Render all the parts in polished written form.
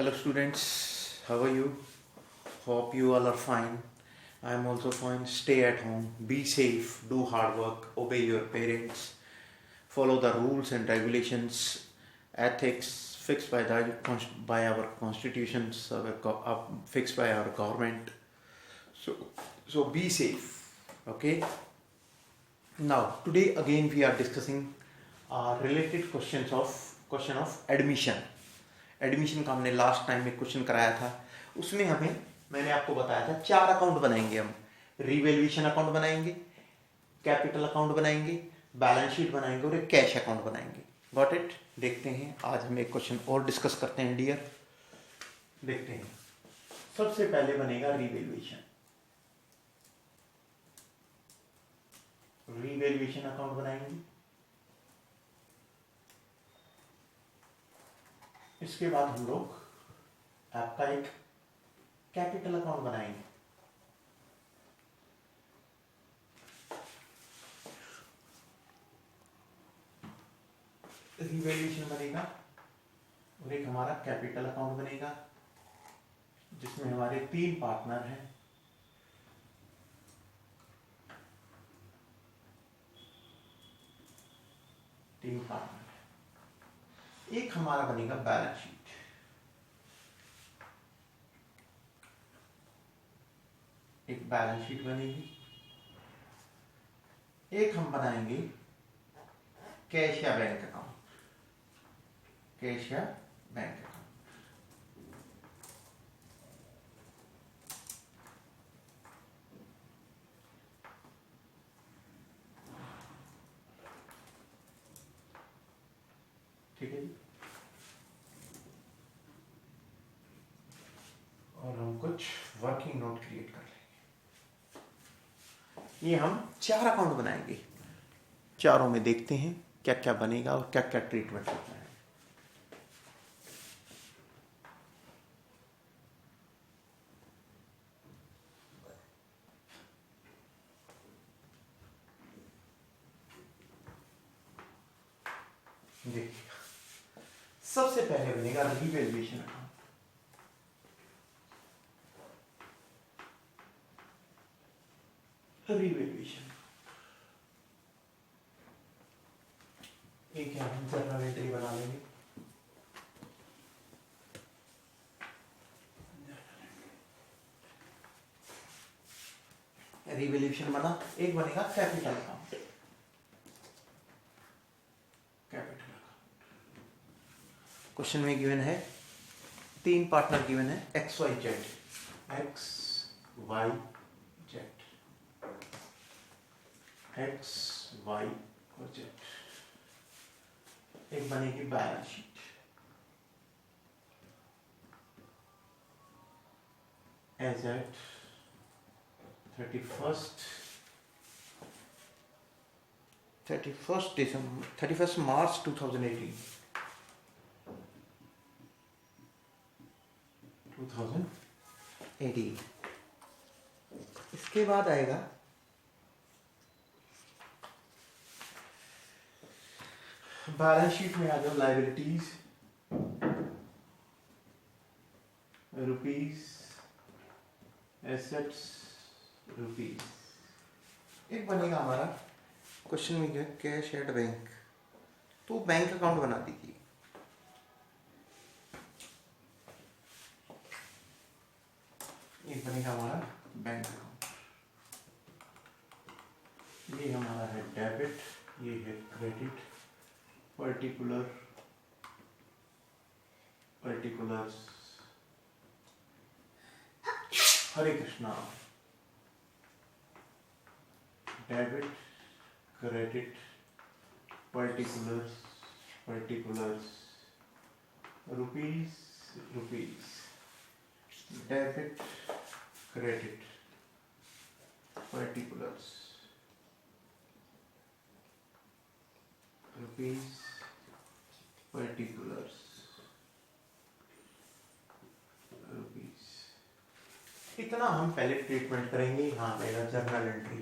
Hello students, how are you? Hope you all are fine. I am also fine. Stay at home, be safe, do hard work, obey your parents, follow the rules and regulations, ethics fixed by our constitutions, fixed by our government. So be safe. Okay. Now today again we are discussing related question of admission. Admission का हमने last time में question कराया था। उसमें मैंने आपको बताया था 4 अकाउंट बनाएंगे हम। रिवैल्यूएशन अकाउंट बनाएंगे, कैपिटल अकाउंट बनाएंगे, बैलेंस शीट बनाएंगे और एक कैश अकाउंट बनाएंगे। Got it? देखते हैं आज हम एक क्वेश्चन और डिस्कस करते हैं डियर। देखते हैं, सबसे पहले बनेगा रिवैल्यूएशन। रिवैल्यूएशन अकाउंट बनाएंगे, इसके बाद हम लोग आपका एक कैपिटल अकाउंट बनाएंगे। रिवैल्यूएशन बनेगा और एक हमारा कैपिटल अकाउंट बनेगा जिसमें हमारे 3 पार्टनर हैं। एक हमारा बनेगा बैलेंस शीट। एक बैलेंस शीट बनेगी। एक हम बनाएंगे कैश या बैंक अकाउंट। कैश या बैंक अकाउंट। ठीक है जी। और हम कुछ वर्किंग नोट क्रिएट कर लेंगे। ये हम 4 अकाउंट बनाएंगे। चारों में देखते हैं क्या क्या बनेगा और क्या क्या ट्रीटमेंट होता है। देखिए, सबसे पहले बनेगा रिवैल्यूएशन अकाउंट। रिवैल्यूएशन एक हम जर्नल एंट्री बना लेंगे। रिवैल्यूएशन बना। एक बनेगा capital account. Capital account question में गिवन है 3 पार्टनर गिवन है X Y Z. X Y Z, X Y और जेड। एक बनेगी balance sheet. As at 31st March 2018। इसके बाद आएगा बैलेंस शीट में आ जाओ लायबिलिटीज रुपीज, एसेट्स रुपीज। एक बनेगा हमारा क्वेश्चन में जो कैश एट बैंक, तो बैंक अकाउंट बना दीजिए। एक बनेगा हमारा बैंक अकाउंट। ये हमारा है डेबिट, ये है credit. Particulars Hare Krishna. Debit, credit, particulars rupees, debit, credit, particulars rupees, particulars rupees. इतना हम पहले ट्रीटमेंट करेंगे। हाँ, मेरा जर्नल एंट्री।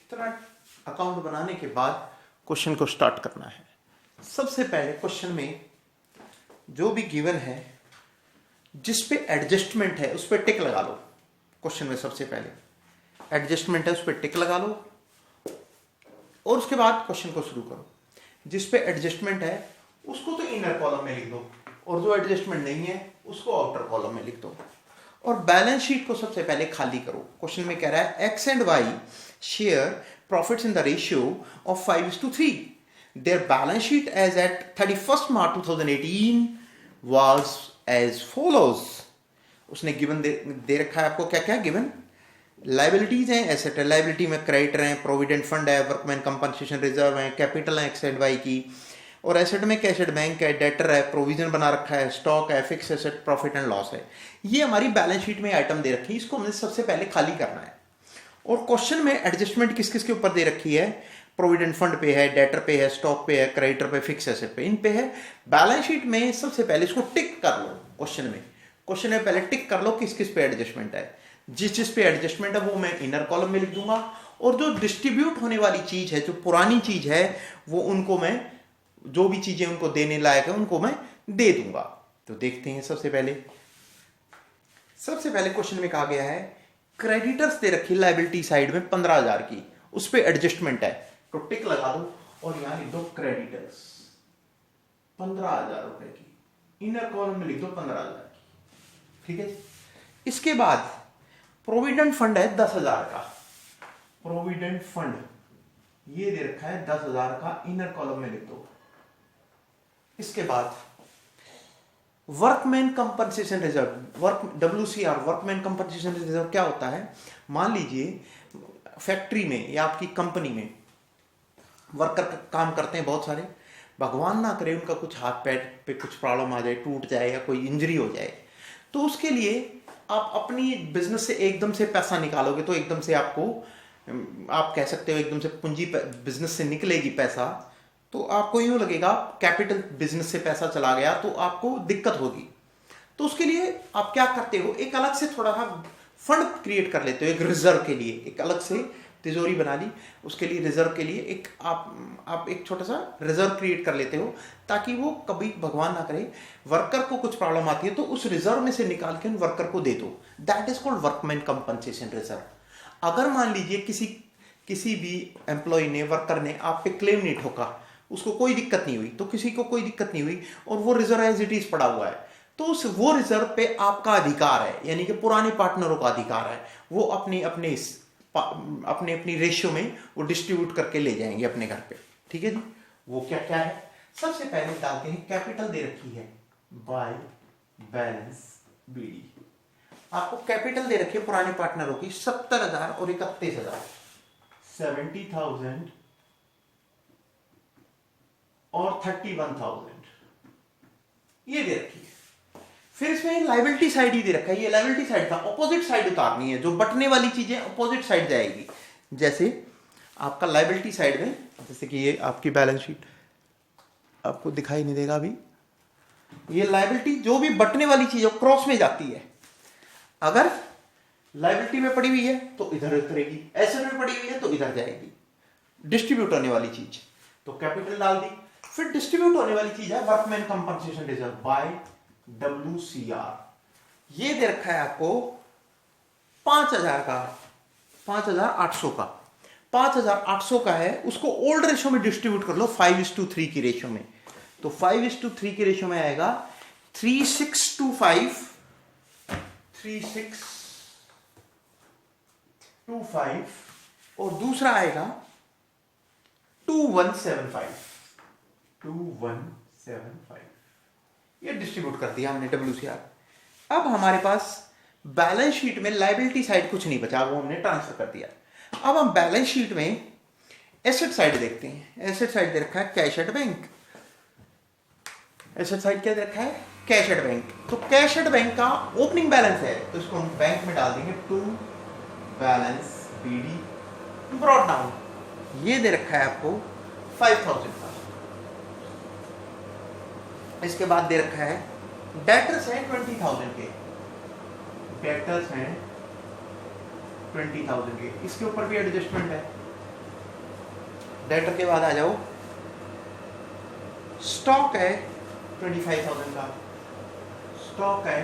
इतना अकाउंट बनाने के बाद क्वेश्चन को स्टार्ट करना है। सबसे पहले क्वेश्चन में जो भी गिवन है जिस पे एडजस्टमेंट है उस पर टिक लगा लो। क्वेश्चन में सबसे पहले एडजस्टमेंट है उस पर टिक लगा लो और उसके बाद क्वेश्चन को शुरू करो। जिस पे एडजस्टमेंट है उसको तो इनर कॉलम में लिख दो और जो एडजस्टमेंट नहीं है उसको आउटर कॉलम में लिख दो और बैलेंस शीट को सबसे पहले खाली करो। क्वेश्चन में कह रहा है X and Y share profits in the ratio of 5:3। Their balance sheet as at 31st March 2018 was as follows. उसने गिवन दे रखा है आपको, क्या क्या गिवन, लाइबिलिटीज हैं, एसेट है, लाइबिलिटी में क्रेडिटर हैं, प्रोविडेंट फंड है, वर्कमैन कंपनसेशन रिजर्व है, कैपिटल है एक्स एंड वाई की, और एसेट में कैश एट बैंक है, डेटर है, प्रोविजन बना रखा है, स्टॉक है, fixed asset, profit and loss है। ये हमारी बैलेंस शीट में आइटम दे रखी है, इसको हमें सबसे पहले खाली करना है। और क्वेश्चन में एडजस्टमेंट किस किस के ऊपर दे रखी है, प्रोविडेंट फंड पे है, डेटर पे है, स्टॉक पे है, क्रेडिटर पे, फिक्स एसेट पे, इन पे है। बैलेंस शीट में सबसे पहले इसको टिक कर लो। क्वेश्चन में पहले टिक कर लो किस किस पे एडजस्टमेंट है। जिस पे एडजस्टमेंट है वो मैं इनर कॉलम में लिख दूंगा और जो डिस्ट्रीब्यूट होने वाली चीज है, जो पुरानी चीज है, वो उनको मैं, जो भी चीजें उनको देने लायक है उनको मैं दे दूंगा। तो देखते हैं सबसे पहले क्वेश्चन में कहा गया है क्रेडिटर्स दे रखी लायबिलिटी साइड में 15,000 की, उस पे एडजस्टमेंट है तो टिक लगा दो और यहां लिख दो क्रेडिटर्स 15,000 रुपए की, इनर कॉलम में लिख दो 15,000 की। ठीक है। इसके बाद प्रोविडेंट फंड है 10,000 का, प्रोविडेंट फंड ये दे रखा है 10,000 का, इनर कॉलम में लिख दो। इसके बाद workman compensation reserve, WCR, workman compensation reserve क्या होता है, मान लीजिए फैक्ट्री में या आपकी कंपनी में वर्कर काम करते हैं बहुत सारे, भगवान ना करे उनका कुछ हाथ पैर पे कुछ प्रॉब्लम आ जाए, टूट जाए या कोई इंजरी हो जाए, तो उसके लिए आप अपनी बिजनेस से एकदम से पैसा निकालोगे तो एकदम से आपको, आप कह सकते हो एकदम से पूंजी बिजनेस से निकलेगी पैसा, तो आपको यूं लगेगा कैपिटल बिजनेस से पैसा चला गया तो आपको दिक्कत होगी। तो उसके लिए आप क्या करते हो, एक अलग से थोड़ा सा फंड क्रिएट कर लेते हो, एक रिजर्व के लिए एक अलग से तिजोरी बना ली, उसके लिए रिजर्व के लिए एक आप एक छोटा सा रिजर्व क्रिएट कर लेते हो ताकि वो कभी भगवान ना करे वर्कर को कुछ प्रॉब्लम आती है तो उस रिजर्व में से निकाल के उन वर्कर को दे दो। That is called workman compensation reserve. अगर मान लीजिए किसी भी एम्प्लॉय ने, वर्कर ने आप पे क्लेम नहीं ठोका, उसको कोई दिक्कत नहीं हुई, तो किसी को कोई दिक्कत नहीं हुई और वो रिजर्व एज इट इज पड़ा हुआ है, तो वो रिजर्व पे आपका अधिकार है, यानी कि पुराने पार्टनरों का अधिकार है, वो अपनी रेशियो में वो डिस्ट्रीब्यूट करके ले जाएंगे अपने घर पे। ठीक है जी। वो क्या क्या है, सबसे पहले डालते हैं कैपिटल दे रखी है बाय बैलेंस BD। आपको कैपिटल दे रखी है पुराने पार्टनरों की 70,000 और 31,000, 70,000 और 31,000 ये दे रखी है। फिर इसमें लायबिलिटी साइड ही दे रखा है, ये लायबिलिटी साइड का ऑपोजिट साइड उतारनी है, जो बटने वाली चीजें ऑपोजिट साइड जाएगी। जैसे आपका लायबिलिटी साइड में, जैसे कि ये आपकी बैलेंस शीट आपको दिखाई नहीं देगा अभी, ये लायबिलिटी जो भी बटने वाली चीज क्रॉस में जाती है, अगर लायबिलिटी में पड़ी हुई है तो इधर उतरेगी, एसेट में पड़ी हुई है तो इधर जाएगी, डिस्ट्रीब्यूट होने वाली चीज, तो कैपिटल डाल दी। फिर डिस्ट्रीब्यूट होने वाली चीज है workman compensation reserve by WCR, ये दे रखा है आपको 5,000 का, 5,800 का, 5,800 का है, उसको ओल्ड रेशो में डिस्ट्रीब्यूट कर लो 5:3 की रेशो में, तो 5:3 की रेशो में आएगा 3625, 3625 और दूसरा आएगा 2175, 2175, ये डिस्ट्रीब्यूट कर दिया हमने WCR। अब हमारे पास बैलेंस शीट में लायबिलिटी साइड कुछ नहीं बचा, वो हमने ट्रांसफर कर दिया। अब हम बैलेंस शीट में एसेट साइड देखते हैं। एसेट साइड दे रखा है cash at bank, asset side क्या दे रखा है, कैश एट बैंक, तो कैश एट बैंक का ओपनिंग बैलेंस है तो इसको हम बैंक में डाल देंगे to balance BD brought down, ये दे रखा है आपको 5,000 का। इसके बाद दे रखा है डेटर्स हैं 20,000 के, डेटर्स हैं 20,000 के, इसके ऊपर भी एडजस्टमेंट है। डेटर के बाद आ जाओ, स्टॉक है 25,000 का स्टॉक है,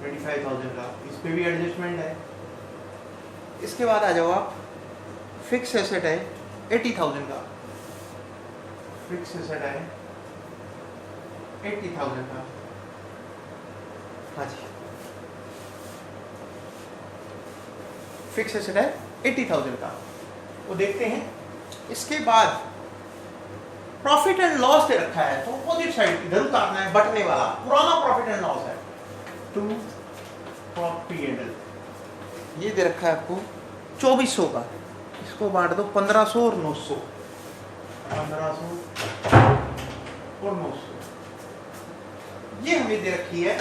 25,000 का, इस पे भी एडजस्टमेंट है। इसके बाद आ जाओ आप, फिक्स एसेट है 80,000 का, फिक्स एसेट है 80,000 का। हाँ जी, फिक्स एसेट है 80,000 का, वो देखते हैं। इसके बाद प्रॉफिट एंड लॉस दे रखा है, तो अपोजिट साइड इधर उतारना है, बटने वाला पुराना प्रॉफिट एंड लॉस है, टू P&L, ये दे रखा है आपको 2400 का, इसको बांट दो 1500 और 900, 1500 और 900, ये हमें दे रखी है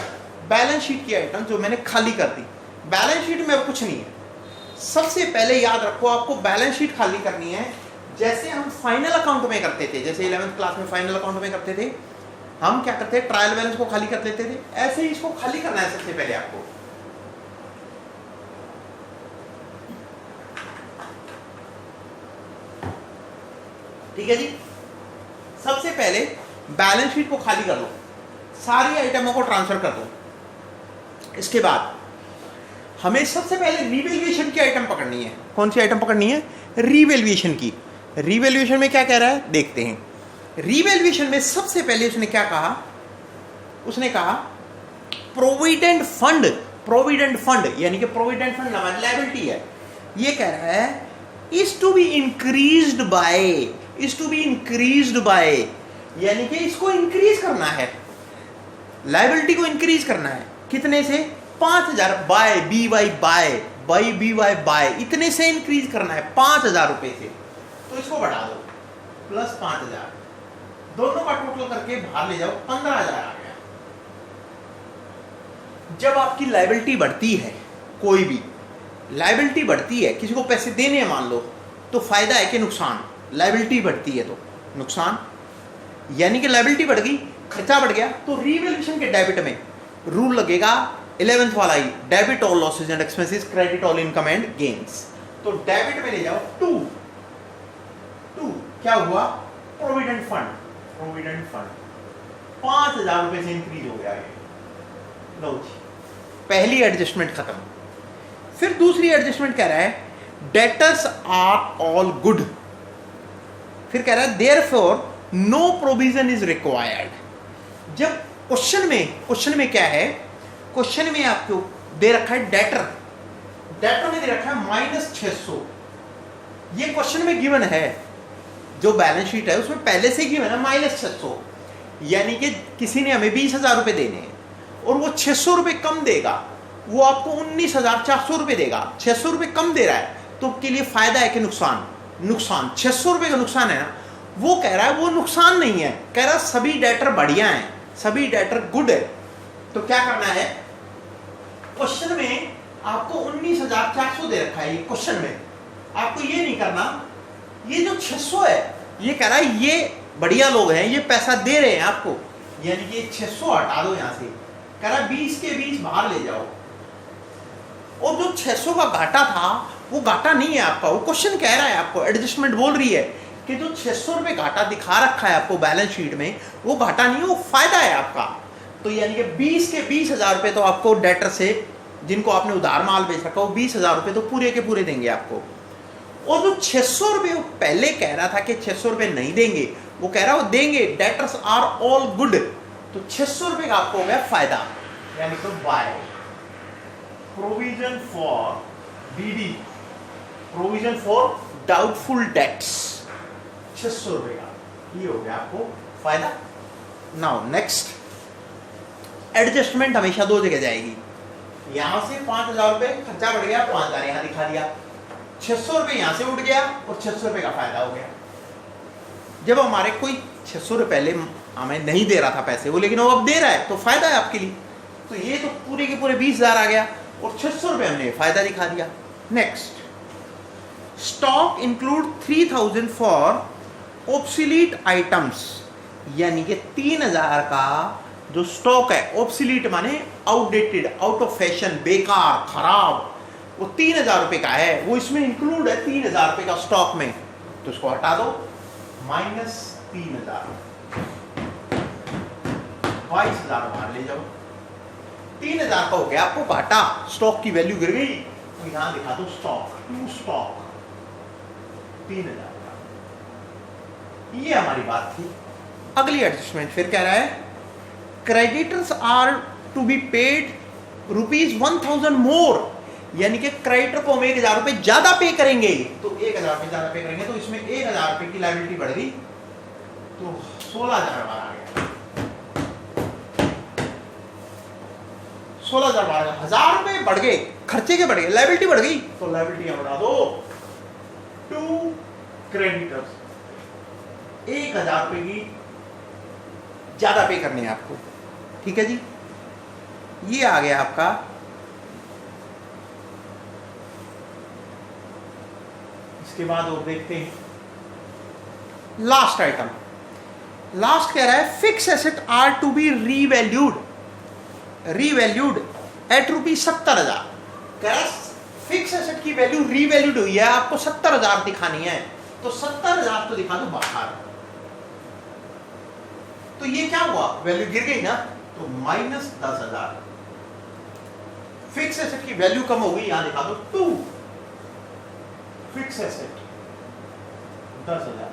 बैलेंस शीट की आइटम जो मैंने खाली कर दी। बैलेंस शीट में अब कुछ नहीं है। सबसे पहले याद रखो, आपको बैलेंस शीट खाली करनी है जैसे हम फाइनल अकाउंट में करते थे, जैसे 11th क्लास में फाइनल अकाउंट में करते थे। हम क्या करते हैं, ट्रायल बैलेंस को खाली कर लेते थे, ऐसे ही इसको खाली करना है सबसे पहले आपको। ठीक है जी, सबसे पहले बैलेंस शीट को खाली कर लो, सारी आइटमों को ट्रांसफर कर दो। इसके बाद हमें सबसे पहले रीवैल्यूएशन की आइटम पकड़नी है। कौन सी आइटम पकड़नी है? रीवैल्यूएशन की। रीवैल्यूएशन में क्या कह रहा है देखते हैं। रीवैल्यूएशन में सबसे पहले उसने क्या कहा, उसने कहा प्रोविडेंट फंड, प्रोविडेंट फंड यानी कि प्रोविडेंट फंड हमारी लायबिलिटी है, ये कह रहा है is to be increased by, is to be increased by यानी कि इसको इंक्रीज करना है, लायबिलिटी को इंक्रीज करना है। कितने से? 5,000 by B Y by B Y by, इतने से इंक्रीज करना है 5,000 रुपए से। तो इसको बढ़ा दो प्लस 5,000, दोनों का टोटल करके बाहर ले जाओ, 15,000 आ गया। जब आपकी लायबिलिटी बढ़ती है, कोई भी लायबिलिटी बढ़ती है, किसी को पैसे देने हैं मान लो, तो फायदा है कि नुकसान? लायबिलिटी बढ़ती है तो नुकसान, यानी कि लायबिलिटी बढ़ गई, खर्चा बढ़ गया, तो रीवैल्यूएशन के डेबिट में रूल लगेगा 11th वाला ही, debit all losses and expenses, credit all income and gains. तो डेबिट में ले जाओ 2, क्या हुआ? प्रोविडेंट फंड, प्रोविडेंट फंड 5,000 रुपए से इंक्रीज हो गया ये। लो जी, पहली एडजस्टमेंट खत्म। फिर दूसरी एडजस्टमेंट कह रहा है डेटर्स आर ऑल गुड। फिर कह रहा है therefore no provision is required. जब क्वेश्चन में क्या है, क्वेश्चन में आपको दे रखा है डेटर में दे रखा है -600, ये क्वेश्चन में गिवन है, जो बैलेंस शीट है उसमें पहले से गिवन है -600, यानी कि किसी ने हमें 20,000 रुपए देने हैं और वो 600 रुपए कम देगा, वो आपको 19,400 रुपए देगा, 600 रुपए कम दे रहा है, तो उसके लिए फायदा है कि नुकसान? नुकसान, 600 रुपए का नुकसान है ना। वो कह रहा है वो नुकसान नहीं है, कह रहा सभी डेटर बढ़िया हैं, सभी डेटर गुड है। तो क्या करना है, क्वेश्चन में आपको 19,400 दे रखा है, ये क्वेश्चन में आपको ये नहीं करना, ये जो 600 है ये कह रहा है ये बढ़िया लोग हैं, ये पैसा दे रहे हैं आपको, यानी कि 600 हटा दो यहां से, कह रहा 20 के 20 बाहर ले जाओ। और जो 600 का घाटा था वो घाटा नहीं है आपका, वो क्वेश्चन कह रहा है आपको, एडजस्टमेंट बोल रही है कि जो 600 रुपए घाटा दिखा रखा है आपको बैलेंस शीट में, वो घाटा नहीं है, वो फायदा है आपका। तो यानी कि 20 के 20,000 रुपए तो आपको डेटर से, जिनको आपने उधार माल बेच रखा, वो 20,000 रुपए तो पूरे के पूरे देंगे आपको। और जो 600 रुपए वो पहले कह रहा था कि 600 रुपए नहीं देंगे, वो कह रहा है वो देंगे, डेटर्स आर ऑल गुड, तो 600 रुपए का आपको हो गया फायदा, यानी तो by provision for DD, provision for doubtful debts, 600 रुपए का, ये हो गया आपको फायदा। नाउ नेक्स्ट, एडजस्टमेंट हमेशा दो जगह जाएगी, यहां से 5,000 रुपए खर्चा बढ़ गया, 5,000 यहां दिखा दिया, 600 रुपए यहां से उठ गया और 600 रुपए का फायदा हो गया। जब हमारे कोई 600 रुपए पहले हमें नहीं दे रहा था पैसे वो, लेकिन वो अब दे रहा है, तो फायदा है आपके लिए। तो ये तो पूरे के पूरे 20,000 आ गया और 600 रुपए हमने फायदा दिखा दिया। Next, stock include 3,000 for obsolete items, यानी कि 3,000 का जो स्टॉक है, ऑब्सोलीट माने आउटडेटेड, आउट ऑफ फैशन, बेकार, खराब, वो 3,000 रुपए का है, वो इसमें इंक्लूड है 3,000 रुपए का स्टॉक में, तो इसको हटा दो, -3,000। 22,000 बाहर ले जाओ, 3,000 का हो गया आपको घाटा, स्टॉक की वैल्यू गिर गई। तो यहां दिखा दो स्टॉक, टू स्टॉक 3,000 का। ये हमारी बात थी। अगली एडजस्टमेंट फिर कह रहा है creditors are to be paid ₹1,000 more, यानी कि क्रेडिटर को हम 1,000 रुपए ज्यादा पे करेंगे, तो 1,000 रुपए ज्यादा पे करेंगे, तो इसमें 1,000 रुपए की लायबिलिटी बढ़ गई, तो 16,000 बाहर आ गया। 16,000 बाहर, 1,000 रुपए बढ़ गए, खर्चे के बढ़ गए, लायबिलिटी बढ़ गई, तो लायबिलिटी यहां बढ़ा दो। टू क्रेडिटर्स 1,000 रुपए की ज्यादा पे करने हैं आपको, ठीक है जी। ये आ गया आपका इसके बाद और देखते हैं लास्ट आइटम। लास्ट कह रहा है fixed asset are to be revalued at ₹70,000। कह रहा है फिक्स एसेट की वैल्यू रीवैल्यूड हुई है, आपको 70,000 दिखानी है, तो 70,000 तो दिखा दो बाहर। तो ये क्या हुआ, वैल्यू गिर गई ना, तो -10,000। फिक्स एसेट की वैल्यू कम हो गई, यहां दिखा दो 2 फिक्स एसेट 10,000,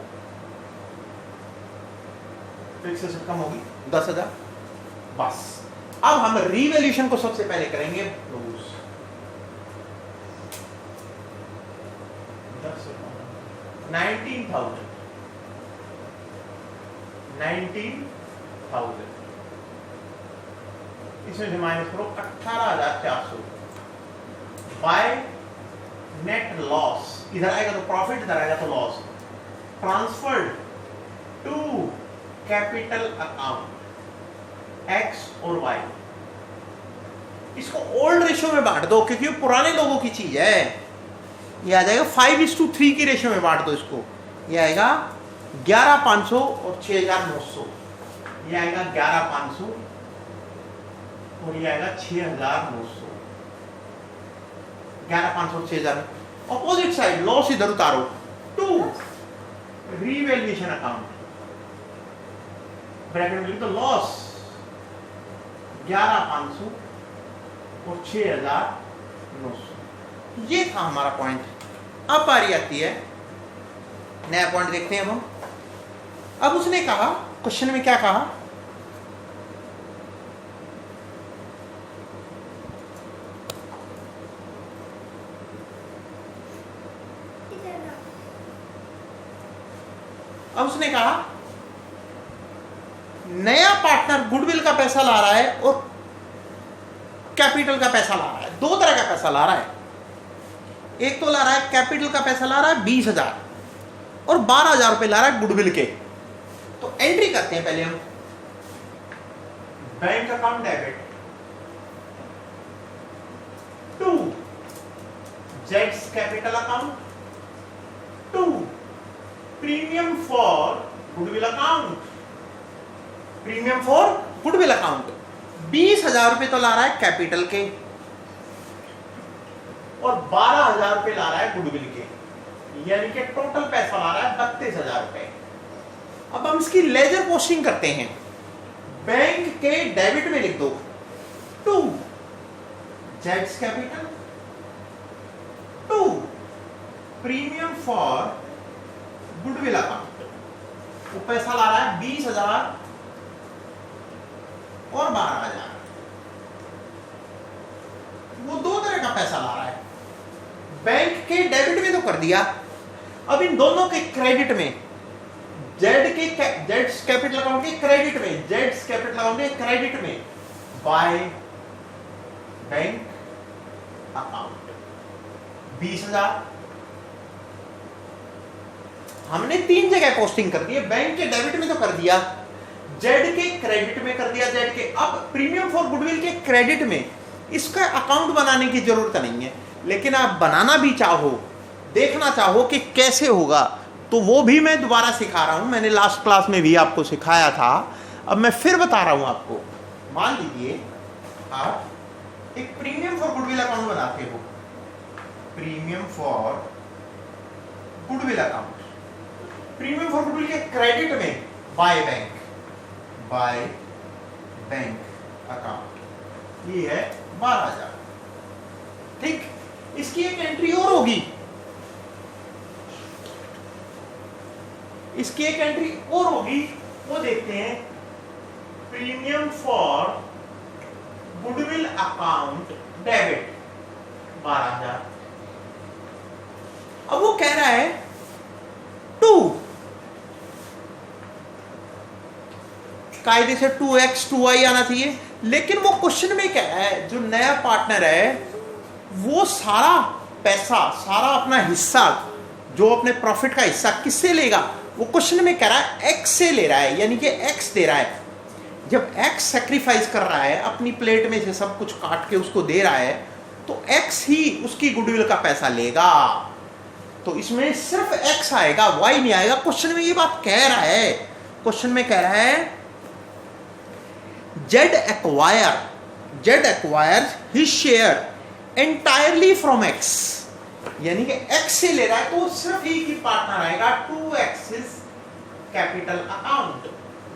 फिक्स एसेट कम होगी 10,000। बस अब हम रीवैल्यूएशन को सबसे पहले करेंगे, 19,000 इसमें से माइनस करो 18,400 बाय नेट लॉस, इधर आएगा तो प्रॉफिट, इधर आएगा तो loss, transferred to capital account X और वाई। इसको ओल्ड रेशियो में बांट दो, क्योंकि ये पुराने लोगों की चीज है। ये आ जाएगा 5:3 की रेशियो में बांट दो इसको। ये आएगा 11,500 और 6,900, ये आएगा 11,500 और ये आएगा 6,900। 11,500 और 6,000। ऑपोजिट साइड लॉस इधर उतारो, टू रीवैल्यूएशन अकाउंट, ब्रैकेट में लिख दो लॉस 11,500 और 6,900। ये था हमारा पॉइंट। अब बारी आती है नया पॉइंट, देखते हैं हम। अब उसने कहा, क्वेश्चन में क्या कहा, अब उसने कहा नया पार्टनर गुडविल का पैसा ला रहा है और कैपिटल का पैसा ला रहा है। दो तरह का पैसा ला रहा है। एक तो ला रहा है कैपिटल का पैसा ला रहा है 20,000 और 12,000 रुपए ला रहा है गुडविल के। तो एंट्री करते हैं पहले हम, बैंक अकाउंट डेबिट टू जेड्स capital account to premium for goodwill account, premium for goodwill account. 20,000 रुपए तो ला रहा है कैपिटल के और 12,000 रुपए ला रहा है गुडविल के, यानी कि टोटल पैसा ला रहा है 32,000 रुपए। अब हम इसकी लेजर पोस्टिंग करते हैं। बैंक के डेबिट में लिख दो टू जेड्स capital to premium for goodwill account. वो पैसा ला रहा है 20,000 और 12,000। वो दो तरह का पैसा ला रहा है। बैंक के डेबिट में तो कर दिया, अब इन दोनों के क्रेडिट में, जेड्स कैपिटल अकाउंट के क्रेडिट में, जेड्स कैपिटल अकाउंट के क्रेडिट में बाय बैंक अकाउंट 20,000। हमने 3 जगह पोस्टिंग कर दी है। बैंक के डेबिट में तो कर दिया, जेड के क्रेडिट में कर दिया, जेड के। अब प्रीमियम फॉर गुडविल के क्रेडिट में इसका अकाउंट बनाने की जरूरत नहीं है, लेकिन आप बनाना भी चाहो, देखना चाहो कि कैसे होगा, तो वो भी मैं दोबारा सिखा रहा हूं। मैंने लास्ट क्लास में भी आपको सिखाया था, अब मैं फिर बता रहा हूं आपको। मान लीजिए आप एक प्रीमियम फॉर गुडविल अकाउंट बनाते हो, premium for goodwill account, premium for goodwill के क्रेडिट में बाय बैंक अकाउंट, ये है 12,000। ठीक, इसकी एक एंट्री और होगी, इसकी एक एंट्री और होगी, वो देखते हैं। Premium for goodwill account debit 12,000। अब वो कह रहा है 2, कायदे से 2x 2y आना चाहिए, लेकिन वो क्वेश्चन में क्या है, जो नया पार्टनर है वो सारा पैसा, सारा अपना हिस्सा, जो अपने प्रॉफिट का हिस्सा किससे लेगा, वो क्वेश्चन में कह रहा है x से ले रहा है, यानी कि x दे रहा है। जब x सेक्रीफाइस कर रहा है, अपनी प्लेट में से सब कुछ काट के उसको दे रहा है, तो x ही उसकी गुडविल का पैसा लेगा। तो इसमें सिर्फ x आएगा, y नहीं आएगा। क्वेश्चन में ये बात कह रहा है, क्वेश्चन में कह रहा है Z acquires his share entirely from X, यानी कि X से ले रहा है तो सिर्फ एक ही पार्टनर आएगा, 2x कैपिटल अकाउंट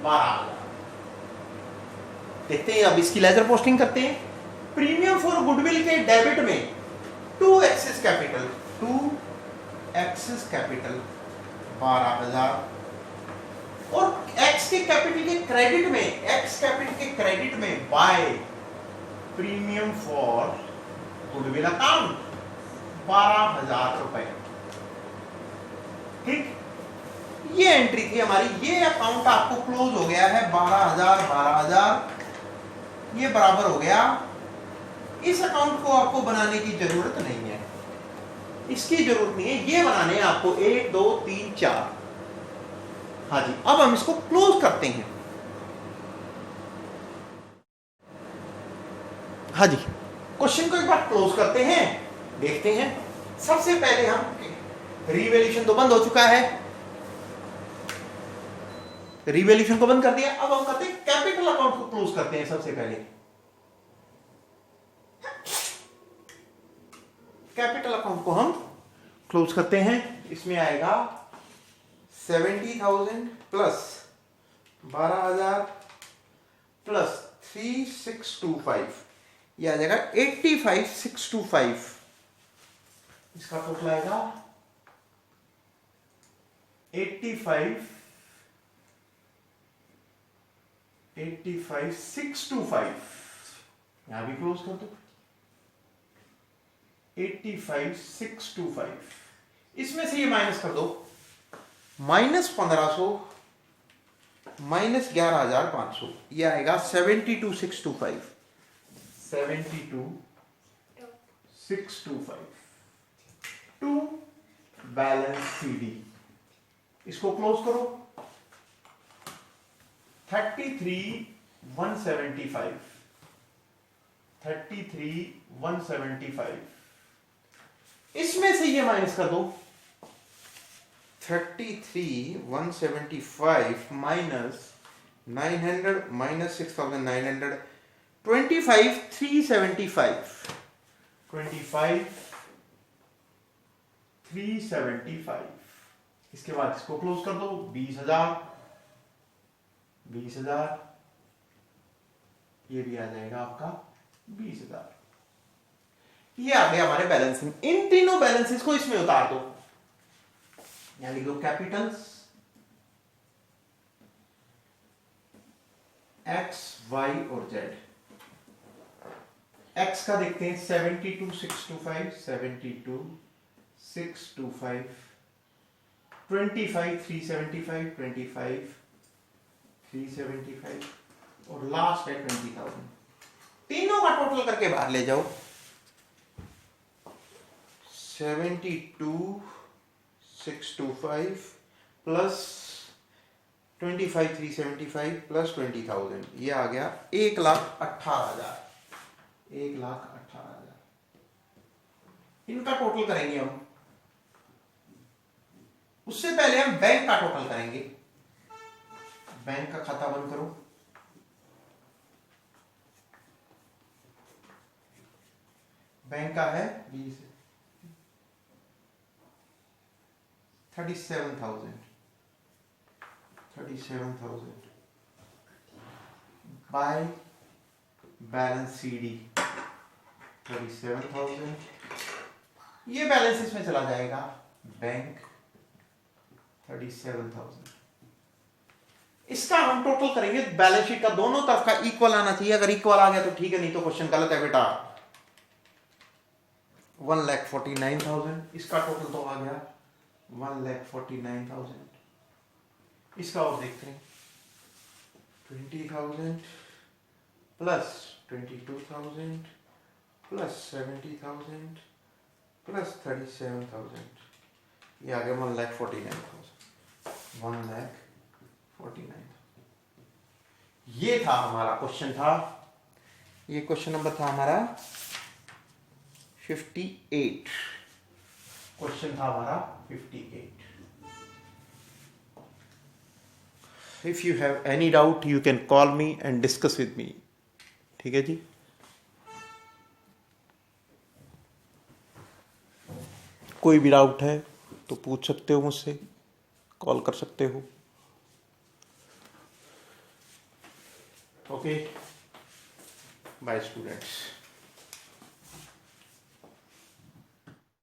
12,000। देखते हैं, अब इसकी लेजर पोस्टिंग करते हैं। प्रीमियम फॉर गुडविल के डेबिट में 2x कैपिटल 12,000, और x के कैपिटल के क्रेडिट में, x कैपिटल के क्रेडिट में by premium for goodwill account 12,000 रुपए। ठीक, ये एंट्री थी हमारी, ये अकाउंट आपको क्लोज हो गया है 12,000, ये बराबर हो गया। इस अकाउंट को आपको बनाने की जरूरत नहीं है, इसकी जरूरत नहीं है, ये बनाने हैं आपको 1 2 3 4। हाँ जी, अब हम इसको क्लोज करते हैं। हाँ जी, क्वेश्चन को एक बार क्लोज करते हैं, देखते हैं। सबसे पहले हम, रिवैल्यूएशन तो बंद हो चुका है, रिवैल्यूएशन को बंद कर दिया। अब हम करते हैं कैपिटल अकाउंट को क्लोज करते हैं। सबसे पहले कैपिटल अकाउंट को हम क्लोज करते हैं। इसमें आएगा 70,000 प्लस 12,000 प्लस 3,625, यह आ जाएगा 85,625। इसका टोटल आएगा 85,625। यहां भी क्लोज कर दो, 85,625। इसमें से ये माइनस कर दो, -1,500 -11,500, ये आएगा 72,625। 72,625 टू बैलेंस सीडी। इसको क्लोज करो, 33,175, 33,175। इसमें से ये माइनस कर दो, 33,175 माइनस 900 माइनस 6,900, 25,375, 25,375। इसके बाद इसको क्लोज कर दो, 20,000, 20,000, ये भी आ जाएगा आपका 20,000। ये आ गया हमारे बैलेंसिंग। इन तीनों बैलेंसेस को इसमें उतार दो, यहां लिख दो कैपिटल्स एक्स वाई और जेड। एक्स का देखते हैं 72,625, 72,625, 25,375, 25,375 और लास्ट है 20,000। तीनों का टोटल करके बाहर ले जाओ, 72,625 प्लस 25,375 प्लस 20,000, ये आ गया 1,18,000। 1,18,000 इनका टोटल करेंगे हम। उससे पहले हम बैंक का टोटल करेंगे। बैंक का खाता बंद करो, बैंक का है 37,000 बाय बैलेंस CD 37,000, ये बैलेंस इसमें चला जाएगा, बैंक 37,000। इसका हम टोटल करेंगे, बैलेंस शीट का दोनों तरफ का इक्वल आना चाहिए, अगर इक्वल आ गया तो ठीक है, नहीं तो क्वेश्चन गलत है बेटा। 1,49,000, इसका टोटल तो आ गया 1,49,000। इसका और देखते हैं, 20,000 प्लस 22,000 प्लस 70,000 प्लस 37,000, ये आ गया 1,49,000। 1,49,000 ये था हमारा क्वेश्चन था, ये क्वेश्चन नंबर था हमारा 58। क्वेश्चन था हमारा 58। If you have any doubt, you can call me and discuss with me. ठीक है जी। कोई भी डाउट है तो पूछ सकते हो मुझसे, कॉल कर सकते हो। Okay, bye students.